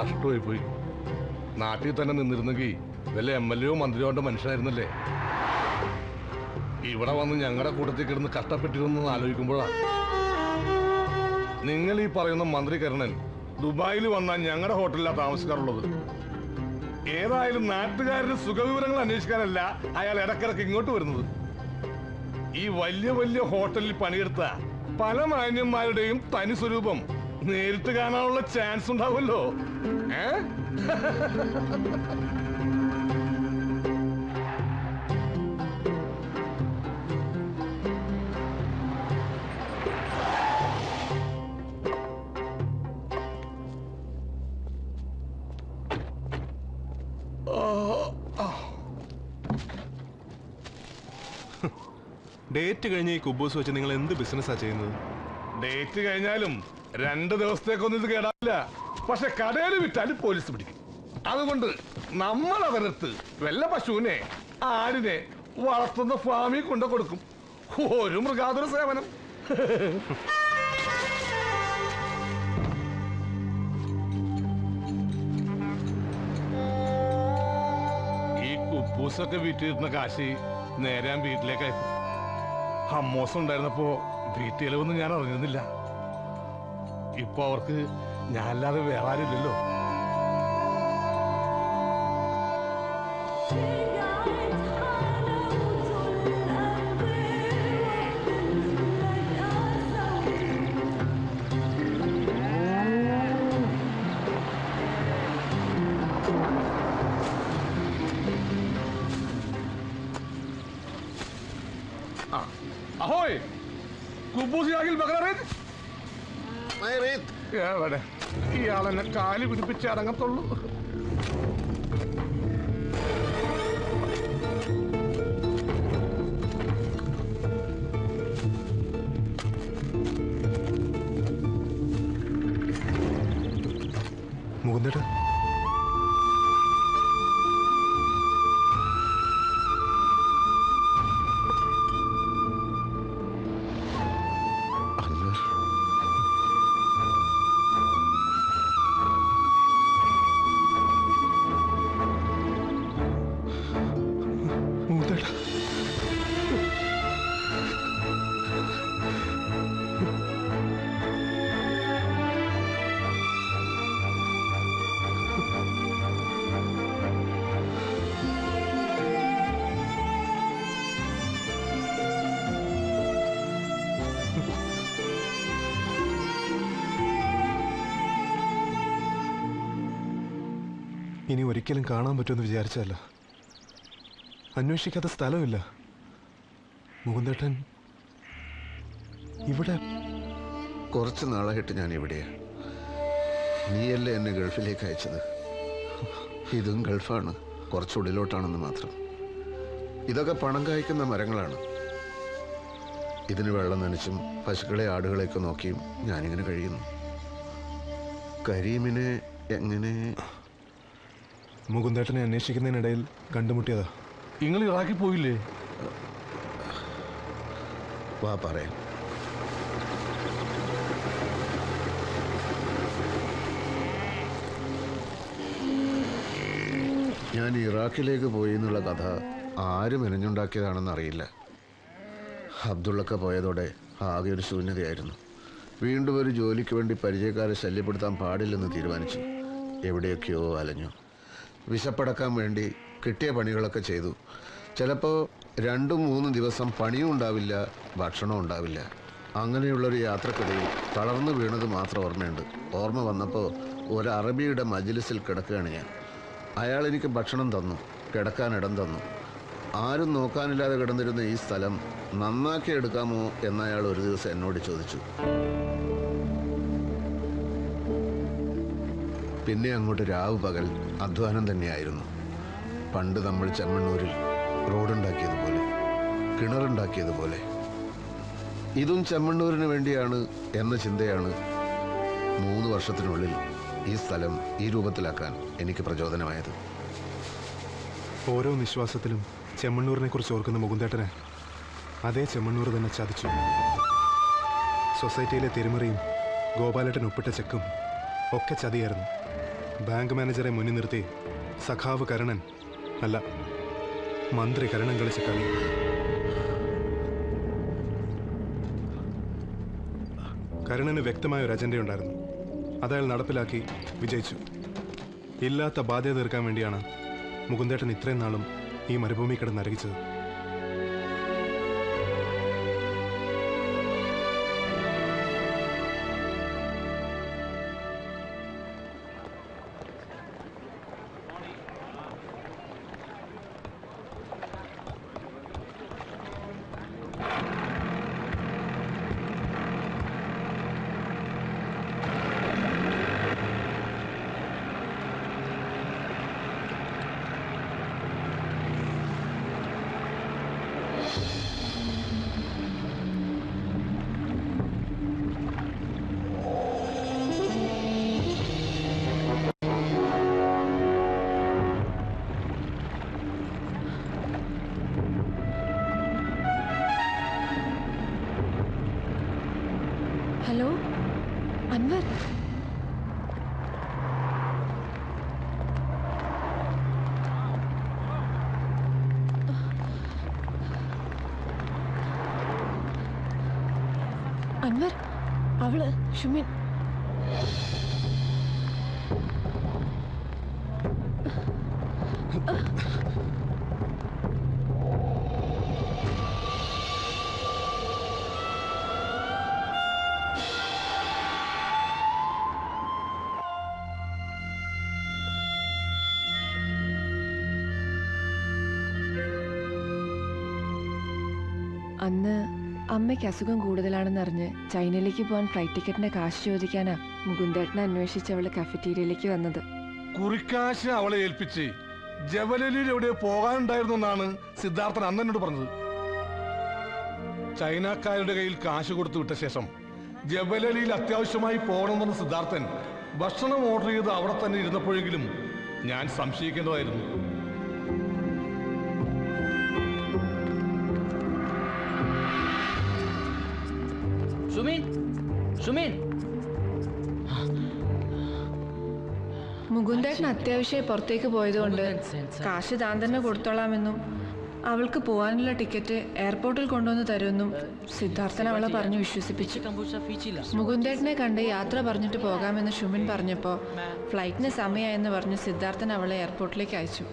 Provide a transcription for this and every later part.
കഷ്ടമായി പോയി. നാട്ടിൽ തന്നെ നിന്നിരുന്നെങ്കിൽ വല്ല MLA-യോ മന്ത്രിയോ കൊണ്ട് മനുഷ്യനായിരുന്നല്ലേ. ഇവിടെ വന്ന് ഞങ്ങളുടെ കൂട്ടത്തിൽ കിടന്ന് കഷ്ടപ്പെട്ടിരുന്നെന്ന് ആലോചിക്കുമ്പോഴാണ് നിങ്ങൾ ഈ പറയുന്ന മന്ത്രി കരുണൻ ദുബായിൽ വന്നാൽ ഞങ്ങളുടെ ഹോട്ടലിലാണ് താമസിക്കാറുള്ളത്. ഏതായാലും നാട്ടുകാരുടെ സുഖവിവരങ്ങൾ അന്വേഷിക്കാനല്ല അയാൾ ഇടക്കിടക്ക് ഇങ്ങോട്ട് വരുന്നത്. ഈ വലിയ വലിയ ഹോട്ടലിൽ പണിയെടുത്ത പല മാന്യന്മാരുടെയും തനി സ്വരൂപം നേരിട്ട് കാണാനുള്ള ചാൻസ് ഉണ്ടാവുമല്ലോ. ഡേറ്റ് കഴിഞ്ഞ് ഈ കുബൂസ് വെച്ച് നിങ്ങൾ എന്ത് ബിസിനസ്സാ ചെയ്യുന്നത്? ഡേറ്റ് കഴിഞ്ഞാലും 2 ദിവസത്തേക്കൊന്നും ഇത് കേടാവില്ല. പക്ഷെ കടയിൽ വിറ്റാലും പോലീസ് പിടിക്കും. അതുകൊണ്ട് നമ്മൾ അവരടുത്ത് വല്ല പശുവിനെ ആടിനെ വളർത്തുന്ന ഫാമിൽ കൊണ്ടു കൊടുക്കും. ഒരു മൃഗാതുര സേവനം. ഈ കുപ്പൂസൊക്കെ വിറ്റിരുന്ന കാശി നേരെ വീട്ടിലേക്കായിരുന്നു. അമ്മോസം ഉണ്ടായിരുന്നപ്പോ വീട്ടിലൊന്നും ഞാൻ അറിഞ്ഞിരുന്നില്ല. ഇപ്പൊ അവർക്ക് ഞാനല്ലാതെ വേറെ ആരില്ലല്ലോ. Ahoy! Kubus yagil bakarit? May rit. എവിടെ ഇയാളെന്നെ കാലി പിടിപ്പിച്ച് അടങ്ങത്തുള്ളൂ. മുകുന്ദേട്ടാ, ഇനി ഒരിക്കലും കാണാൻ പറ്റുമെന്ന് വിചാരിച്ചല്ല. അന്വേഷിക്കാത്ത സ്ഥലമില്ല. മുകുന്ദേട്ടൻ ഇവിടെ കുറച്ച് നാളായിട്ട് ഞാൻ ഇവിടെയാ. നീയല്ലേ എന്നെ ഗൾഫിലേക്ക് അയച്ചത്. ഇതും ഗൾഫാണ്, കുറച്ചുള്ളിലോട്ടാണെന്ന് മാത്രം. ഇതൊക്കെ പണം കായ്ക്കുന്ന മരങ്ങളാണ്. ഇതിന് വെള്ളം നനച്ചും പശുക്കളെ ആടുകളെയൊക്കെ നോക്കിയും ഞാനിങ്ങനെ കഴിയുന്നു. കരീമിനെ എങ്ങനെ? മുകുന്ദേട്ടനെ അന്വേഷിക്കുന്നതിനിടയിൽ കണ്ടുമുട്ടിയതാ. നിങ്ങൾ ഇറാഖിൽ പോയില്ലേ? വാ പറയാം. ഞാൻ ഇറാഖിലേക്ക് പോയി എന്നുള്ള കഥ ആര് മെനഞ്ഞുണ്ടാക്കിയതാണെന്ന് അറിയില്ല. അബ്ദുള്ളക്ക പോയതോടെ ആകെ ഒരു ശൂന്യതയായിരുന്നു. വീണ്ടും ഒരു ജോലിക്ക് വേണ്ടി പരിചയക്കാരെ ശല്യപ്പെടുത്താൻ പാടില്ലെന്ന് തീരുമാനിച്ചു. എവിടെയൊക്കെയോ അലഞ്ഞു. വിശപ്പടക്കാൻ വേണ്ടി കിട്ടിയ പണികളൊക്കെ ചെയ്തു. ചിലപ്പോൾ 2-3 ദിവസം പണിയും ഉണ്ടാവില്ല, ഭക്ഷണവും ഉണ്ടാവില്ല. അങ്ങനെയുള്ളൊരു യാത്രക്കിടയിൽ തളർന്നു വീണത് മാത്രം ഓർമ്മയുണ്ട്. ഓർമ്മ വന്നപ്പോൾ ഒരു അറബിയുടെ മജ്ലിസിൽ കിടക്കുകയാണ് ഞാൻ. അയാൾ എനിക്ക് ഭക്ഷണം തന്നു, കിടക്കാനിടം തന്നു. ആരും നോക്കാനില്ലാതെ കിടന്നിരുന്ന ഈ സ്ഥലം നന്നാക്കി എടുക്കാമോ എന്നയാൾ ഒരു ദിവസം എന്നോട് ചോദിച്ചു. പിന്നെ അങ്ങോട്ട് രാവ് പകൽ അധ്വാനം തന്നെയായിരുന്നു. പണ്ട് നമ്മൾ ചെമ്മണ്ണൂരിൽ റോഡുണ്ടാക്കിയതുപോലെ, കിണറുണ്ടാക്കിയതുപോലെ. ഇതും ചെമ്മണ്ണൂരിന് വേണ്ടിയാണ് എന്ന ചിന്തയാണ് 3 വർഷത്തിനുള്ളിൽ ഈ സ്ഥലം ഈ രൂപത്തിലാക്കാൻ എനിക്ക് പ്രചോദനമായത്. ഓരോ നിശ്വാസത്തിലും ചെമ്മണ്ണൂരിനെ കുറിച്ച് ഓർക്കുന്ന മുകുന്ദേട്ടനെ അതേ ചെമ്മണ്ണൂർ തന്നെ ചതിച്ചു. സൊസൈറ്റിയിലെ തിരുമറിയും ഗോപാലേട്ടൻ ഒപ്പിട്ട ചെക്കും ഒക്കെ ചതിയായിരുന്നു. ബാങ്ക് മാനേജറെ മുന്നിൽ നിർത്തി സഖാവ് കരുണൻ അല്ല, മന്ത്രി കരുണൻ കളിച്ച കളി. കരുണന് വ്യക്തമായ ഒരു അജണ്ടയുണ്ടായിരുന്നു. അതയാൾ നടപ്പിലാക്കി വിജയിച്ചു. ഇല്ലാത്ത ബാധ്യത തീർക്കാൻ വേണ്ടിയാണ് മുകുന്ദേട്ടൻ ഇത്രയും നാളും ഈ മരുഭൂമി കിടന്ന് നരകിച്ചത്. ഹലോ അൻവർ, അൻവർ, അവള് ഷുമിൻ. അന്ന് അമ്മയ്ക്ക് അസുഖം കൂടുതലാണെന്നറിഞ്ഞ് ചൈനയിലേക്ക് പോകാൻ ഫ്ലൈറ്റ് ടിക്കറ്റിന്റെ കാശ് ചോദിക്കാനാ മുകുന്ദേട്ടനെ അന്വേഷിച്ച് അവള് കഫറ്റീരിയയിലേക്ക് വന്നത്. കുറിക്കാശ് അവളെ ഏൽപ്പിച്ച് ജബലലിയിൽ എവിടെ പോകാനുണ്ടായിരുന്നു എന്നാണ് സിദ്ധാർത്ഥൻ അന്ന് എന്നോട് പറഞ്ഞത്. ചൈനക്കാരുടെ കയ്യിൽ കാശ് കൊടുത്തു വിട്ട ശേഷം ജബലലിയിൽ അത്യാവശ്യമായി പോകണമെന്ന് സിദ്ധാർത്ഥൻ ഭക്ഷണം ഓർഡർ ചെയ്ത് അവിടെ തന്നെ ഇരുന്നപ്പോഴെങ്കിലും ഞാൻ സംശയിക്കേണ്ടതായിരുന്നു. മുകുന്ദേട്ടൻ അത്യാവശ്യമായി പുറത്തേക്ക് പോയതുകൊണ്ട് കാശ് താൻ തന്നെ കൊടുത്തോളാമെന്നും അവൾക്ക് പോകാനുള്ള ടിക്കറ്റ് എയർപോർട്ടിൽ കൊണ്ടുവന്ന് തരുമെന്നും സിദ്ധാർത്ഥൻ അവളെ പറഞ്ഞു വിശ്വസിപ്പിച്ചു. മുകുന്ദേട്ടനെ കണ്ട് യാത്ര പറഞ്ഞിട്ട് പോകാമെന്ന് ഷുമിൻ പറഞ്ഞപ്പോൾ ഫ്ലൈറ്റിന് സമയമായെന്ന് പറഞ്ഞ് സിദ്ധാർത്ഥൻ അവളെ എയർപോർട്ടിലേക്ക് അയച്ചു.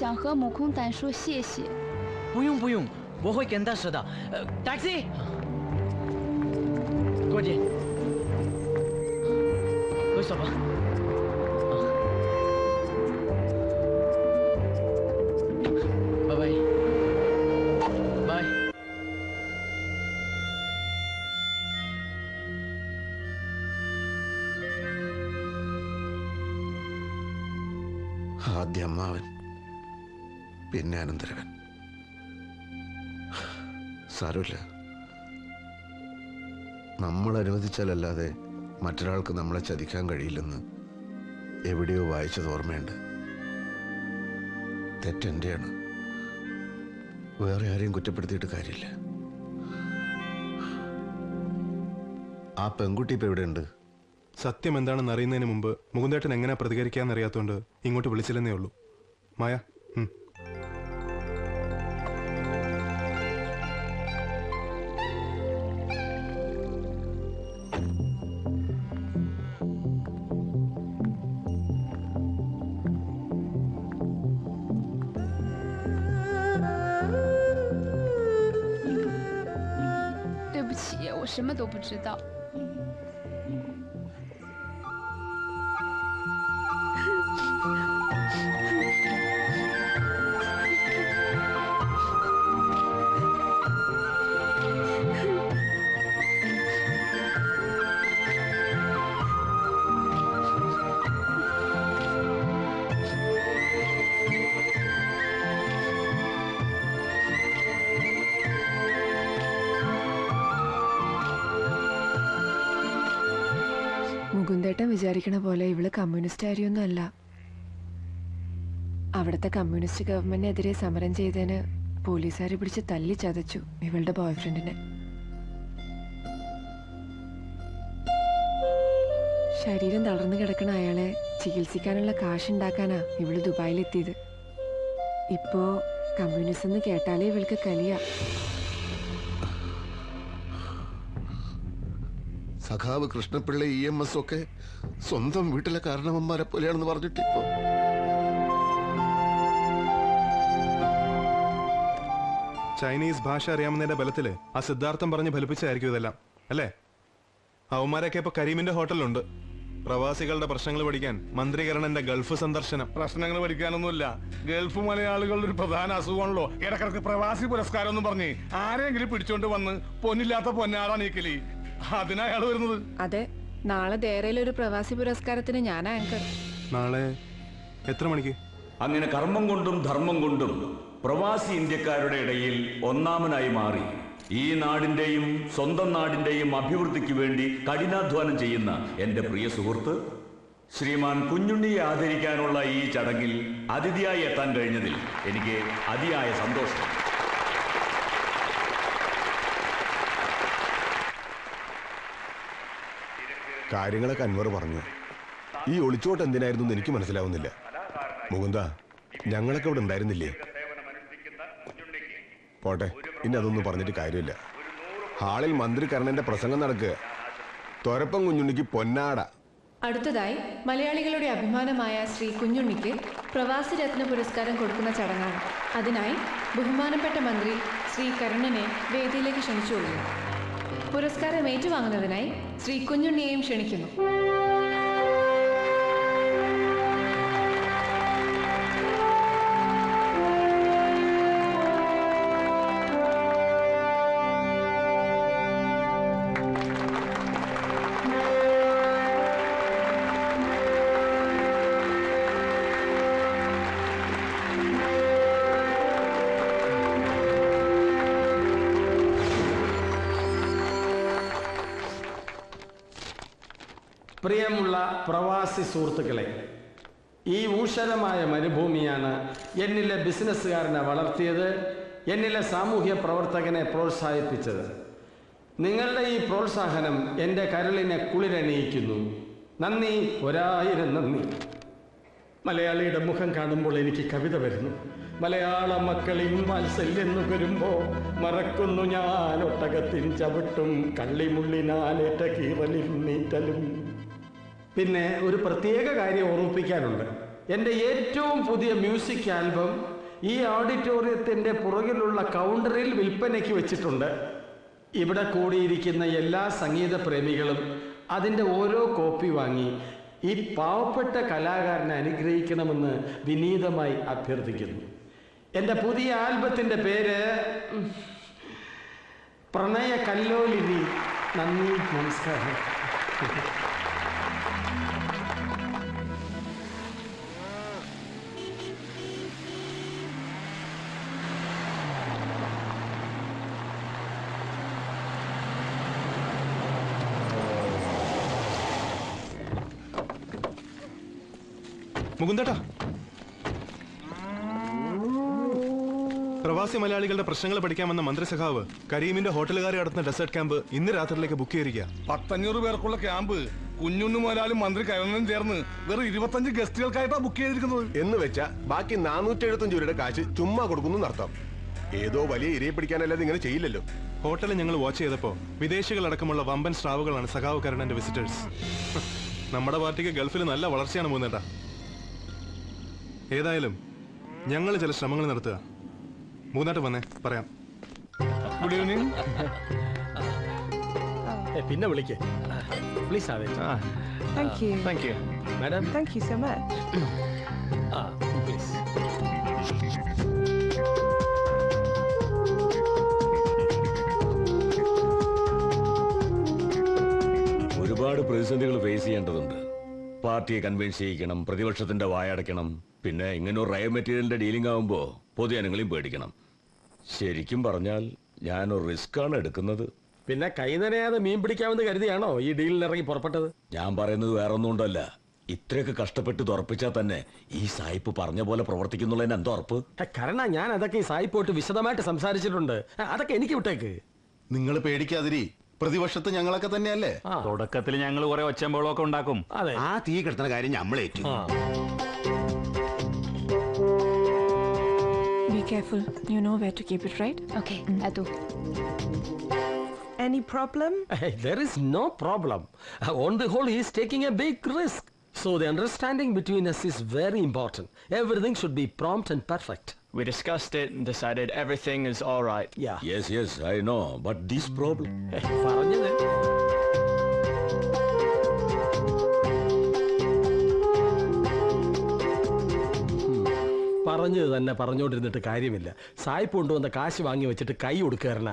想和母空丹说谢谢。不用不用，我会跟他说的。taxi， 过去，快走吧。拜拜，拜。ആദ്യം അമ്മാവൻ, പിന്നെ അനന്തരവൻ. സാരമില്ല, നമ്മൾ അനുവദിച്ചാലല്ലാതെ മറ്റൊരാൾക്ക് നമ്മളെ ചതിക്കാൻ കഴിയില്ലെന്ന് എവിടെയോ വായിച്ചത് ഓർമ്മയുണ്ട്. തെറ്റെൻ്റെയാണ്, വേറെ ആരെയും കുറ്റപ്പെടുത്തിയിട്ട് കാര്യമില്ല. ആ പെൺകുട്ടി ഇപ്പം എവിടെയുണ്ട്? സത്യം എന്താണെന്ന് അറിയുന്നതിന് മുമ്പ് മുകുന്ദേട്ടൻ എങ്ങനെ പ്രതികരിക്കാന്നറിയാത്തതുകൊണ്ട് ഇങ്ങോട്ട് വിളിച്ചില്ലെന്നേ ഉള്ളൂ. മായ,对不起，我什么都不知道。മുകുന്ദേട്ടൻ വിചാരിക്കണ പോലെ ഇവള് കമ്മ്യൂണിസ്റ്റ് ആര്യൊന്നും അല്ല. അവിടുത്തെ കമ്മ്യൂണിസ്റ്റ് ഗവൺമെന്റിനെതിരെ സമരം ചെയ്തതിന് പോലീസുകാരെ പിടിച്ച് തല്ലി ചതച്ചു ഇവളുടെ ബോയ്ഫ്രണ്ടിനെ. ശരീരം തളർന്നു കിടക്കണ അയാളെ ചികിത്സിക്കാനുള്ള കാശുണ്ടാക്കാനാ ഇവള് ദുബായിലെത്തിയത്. ഇപ്പോ കമ്മ്യൂണിസം എന്ന് കേട്ടാലേ ഇവൾക്ക് കലിയ. സഖാവ് കൃഷ്ണപിള്ള EMS ഒക്കെ സ്വന്തം വീട്ടിലെ കാരണവന്മാരെ പോലെയാണെന്ന് പറഞ്ഞിട്ട് ഇപ്പോ ചൈനീസ് ഭാഷ അറിയാവുന്നതിന്റെ ബലത്തില് ആ സിദ്ധാർത്ഥം പറഞ്ഞ് ഫലിപ്പിച്ചായിരിക്കും ഇതെല്ലാം അല്ലേ? അവന്മാരൊക്കെ ഇപ്പൊ കരീമിന്റെ ഹോട്ടലുണ്ട്. പ്രവാസികളുടെ പ്രശ്നങ്ങൾ പഠിക്കാൻ മന്ത്രികരണന്റെ ഗൾഫ് സന്ദർശനം. പ്രശ്നങ്ങൾ പഠിക്കാനൊന്നുമില്ല. ഗൾഫ് മലയാളികളുടെ ഒരു പ്രധാന അസുഖമാണല്ലോ ഇടക്കിടക്ക് പ്രവാസി പുരസ്കാരം എന്ന് പറഞ്ഞ് ആരെങ്കിലും പിടിച്ചോണ്ട് വന്ന് പൊന്നില്ലാത്ത പൊന്നാടാ നീക്കലി. അതിനാ അയാൾ വരുന്നത്. അതെ, നാളെ ദേരയിലൊരു പ്രവാസി പുരസ്കാരത്തിന് ഞാൻ ആങ്കർ. നാളെ എത്ര മണിക്ക്? അങ്ങനെ കർമ്മം കൊണ്ടും ധർമ്മം കൊണ്ടും പ്രവാസി ഇന്ത്യക്കാരുടെ ഇടയിൽ ഒന്നാമനായി മാറി ഈ നാടിന്റെയും സ്വന്തം നാടിന്റെയും അഭിവൃദ്ധിക്ക് വേണ്ടി കഠിനാധ്വാനം ചെയ്യുന്ന എന്റെ പ്രിയ സുഹൃത്ത് ശ്രീമാൻ കുഞ്ഞുണ്ണിയെ ആദരിക്കാനുള്ള ഈ ചടങ്ങിൽ അതിഥിയായി എത്താൻ കഴിഞ്ഞതിൽ എനിക്ക് അതിയായ സന്തോഷം. കാര്യങ്ങളൊക്കെ അൻവർ പറഞ്ഞു. ഈ ഒളിച്ചോട്ട് എന്തിനായിരുന്നു എനിക്ക് മനസ്സിലാവുന്നില്ല. മുകുന്ദ, ഞങ്ങളൊക്കെ ഇവിടെ ഉണ്ടായിരുന്നില്ലേ? പോട്ടെ, ഇനി അതൊന്നും പറഞ്ഞിട്ട് കാര്യമില്ല. ഹാളിൽ മന്ത്രി കർണന്റെ പ്രസംഗം നടക്കുക. തൊരപ്പം കുഞ്ഞുണ്ണിക്ക് പൊന്നാട. അടുത്തതായി മലയാളികളുടെ അഭിമാനമായ ശ്രീ കുഞ്ഞുണ്ണിക്ക് പ്രവാസി രത്ന പുരസ്കാരം കൊടുക്കുന്ന ചടങ്ങാണ്. അതിനായി ബഹുമാനപ്പെട്ട മന്ത്രി ശ്രീ കരുണനെ വേദിയിലേക്ക് ക്ഷണിച്ചുകൊള്ളുന്നു. പുരസ്കാരം ഏറ്റുവാങ്ങുന്നതിനായി ശ്രീ കുഞ്ഞുണ്ണിയെയും ക്ഷണിക്കുന്നു. പ്രിയമുള്ള പ്രവാസി സുഹൃത്തുക്കളെ, ഈ ഊഷരമായ മരുഭൂമിയാണ് എന്നിലെ ബിസിനസ്സുകാരനെ വളർത്തിയത്, എന്നിലെ സാമൂഹ്യ പ്രവർത്തകനെ പ്രോത്സാഹിപ്പിച്ചത്. നിങ്ങളുടെ ഈ പ്രോത്സാഹനം എൻ്റെ കരളിനെ കുളിരണിയിക്കുന്നു. നന്ദി, 1000 നന്ദി. മലയാളിയുടെ മുഖം കാണുമ്പോൾ എനിക്ക് കവിത വരുന്നു. മലയാള മക്കളിൻ വാത്സല്യം നുകരുമ്പോ മറക്കുന്നു ഞാൻ ഒട്ടകത്തിൻ ചവിട്ടും കള്ളിമുള്ളിനാലേറ്റ കീറലിൽ നീറ്റലും. പിന്നെ ഒരു പ്രത്യേക കാര്യം ഓർമ്മിപ്പിക്കാനുണ്ട്. എൻ്റെ ഏറ്റവും പുതിയ മ്യൂസിക് ആൽബം ഈ ഓഡിറ്റോറിയത്തിൻ്റെ പുറകിലുള്ള കൗണ്ടറിൽ വിൽപ്പനയ്ക്ക് വെച്ചിട്ടുണ്ട്. ഇവിടെ കൂടിയിരിക്കുന്ന എല്ലാ സംഗീത പ്രേമികളും അതിൻ്റെ ഓരോ കോപ്പി വാങ്ങി ഈ പാവപ്പെട്ട കലാകാരനെ അനുഗ്രഹിക്കണമെന്ന് വിനീതമായി അഭ്യർത്ഥിക്കുന്നു. എൻ്റെ പുതിയ ആൽബത്തിൻ്റെ പേര് പ്രണയ കല്ലോലിനി. നന്ദി, നമസ്കാരം. മുകുന്ദേട്ടാ, പ്രവാസി മലയാളികളുടെ പ്രശ്നങ്ങൾ പഠിക്കാൻ വന്ന മന്ത്രി സഖാവ് കരീമിന്റെ ഹോട്ടലുകാരെ നടത്തുന്ന ഡെസേർട്ട് ക്യാമ്പ് ഇന്ന് രാത്രിയിലേക്ക് ബുക്ക് ചെയ്തിരിക്കുക. 500 പേർക്കുള്ള ക്യാമ്പ് കുഞ്ഞുണ്ണി മുതലാലും മന്ത്രി കരുണനും ചേർന്ന് വെറും 25 ഗസ്റ്റുകൾക്കായിട്ടാണ് ബുക്ക് ചെയ്തിരിക്കുന്നത്. എന്ന് വെച്ചാ ബാക്കി 475 രൂപയുടെ കാശ് ചുമ്മാ കൊടുക്കുന്നു നടത്താം. ഏതോ വലിയ ഇരയെ പിടിക്കാനല്ലാതെ ഇങ്ങനെ ചെയ്യില്ലല്ലോ. ഹോട്ടലിൽ ഞങ്ങൾ വാച്ച് ചെയ്തപ്പോ വിദേശികളടക്കമുള്ള വമ്പൻ സ്റ്റാവുകളാണ് സഖാവ് കരുണന്റെ വിസിറ്റേഴ്സ്. നമ്മുടെ പാർട്ടിക്ക് ഗൾഫിൽ നല്ല വളർച്ചയാണ് മൂന്നേട്ടാ. ഏതായാലും ഞങ്ങൾ ചില ശ്രമങ്ങൾ നടത്തുക. മൂന്നാട്ട് വന്നേ, പറയാം. Good evening. പിന്നെ വിളിക്കേ please. Thank you. Madam, Thank you so much. Please. ഒരുപാട് പ്രതിസന്ധികൾ ഫേസ് ചെയ്യേണ്ടതുണ്ട്. പാർട്ടിയെ കൺവിൻസ് ചെയ്യിക്കണം, പ്രതിപക്ഷത്തിന്റെ വായടയ്ക്കണം, പിന്നെ ഇങ്ങനെ ഒരു റയ മെറ്റീരിയലിന്റെ ഡീലിംഗ് ആകുമ്പോൾ പൊതുജനങ്ങളെയും പേടിക്കണം. ശരിക്കും പറഞ്ഞാൽ ഞാനൊരു റിസ്ക് ആണ് എടുക്കുന്നത്. പിന്നെ കൈ നനയാതെ മീൻ പിടിക്കാമെന്ന് കരുതിയാണോ ഈ ഡീലിനിറങ്ങി പുറപ്പെട്ടത്? ഞാൻ പറയുന്നത് വേറെ ഒന്നും കൊണ്ടല്ല. ഇത്രയൊക്കെ കഷ്ടപ്പെട്ട് തുറപ്പിച്ചാൽ തന്നെ ഈ സായിപ്പ് പറഞ്ഞ പോലെ പ്രവർത്തിക്കുന്നുള്ളതിന് എന്തോ ഉറപ്പ്? കാരണം ഞാൻ അതൊക്കെ ഈ സായി പോയിട്ട് വിശദമായിട്ട് സംസാരിച്ചിട്ടുണ്ട്. അതൊക്കെ എനിക്ക് വിട്ടേക്ക്. നിങ്ങൾ പേടിക്കാതിരി. പ്രതിപക്ഷത്ത് ഞങ്ങളൊക്കെ തന്നെയല്ലേ? തുടക്കത്തിൽ ഞങ്ങൾ കുറെ ഒച്ചമ്പോളൊക്കെ ഉണ്ടാക്കും. ആ തീ കിടത്തുന്ന കാര്യം നമ്മളേറ്റു. Be careful. You know where to keep it, right? Okay, Adu. Any problem? Hey, there is no problem. On the whole, he is taking a big risk. So the understanding between us is very important. Everything should be prompt and perfect. We discussed it and decided everything is all right. Yeah. Yes, I know. But this problem... പറഞ്ഞത് പറഞ്ഞത് തന്നെ പറഞ്ഞുകൊണ്ടിരുന്നിട്ട് കാര്യമില്ല. സായിപ്പ് കൊണ്ടുവന്ന കാശ് വാങ്ങി വെച്ചിട്ട് കൈ കൊടുക്കാറണ.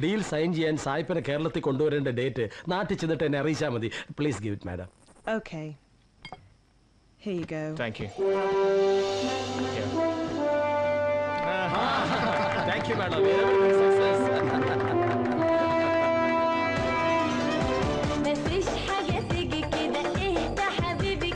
ഡീൽ സൈൻ ചെയ്യാൻ സായിപ്പിനെ കേരളത്തിൽ കൊണ്ടുവരേണ്ട ഡേറ്റ് നാട്ടിൽ ചെന്നിട്ട് എന്നെ അറിയിച്ചാൽ മതി. Please give it madam. Okay. Here you go. Thank you. Thank you, madam.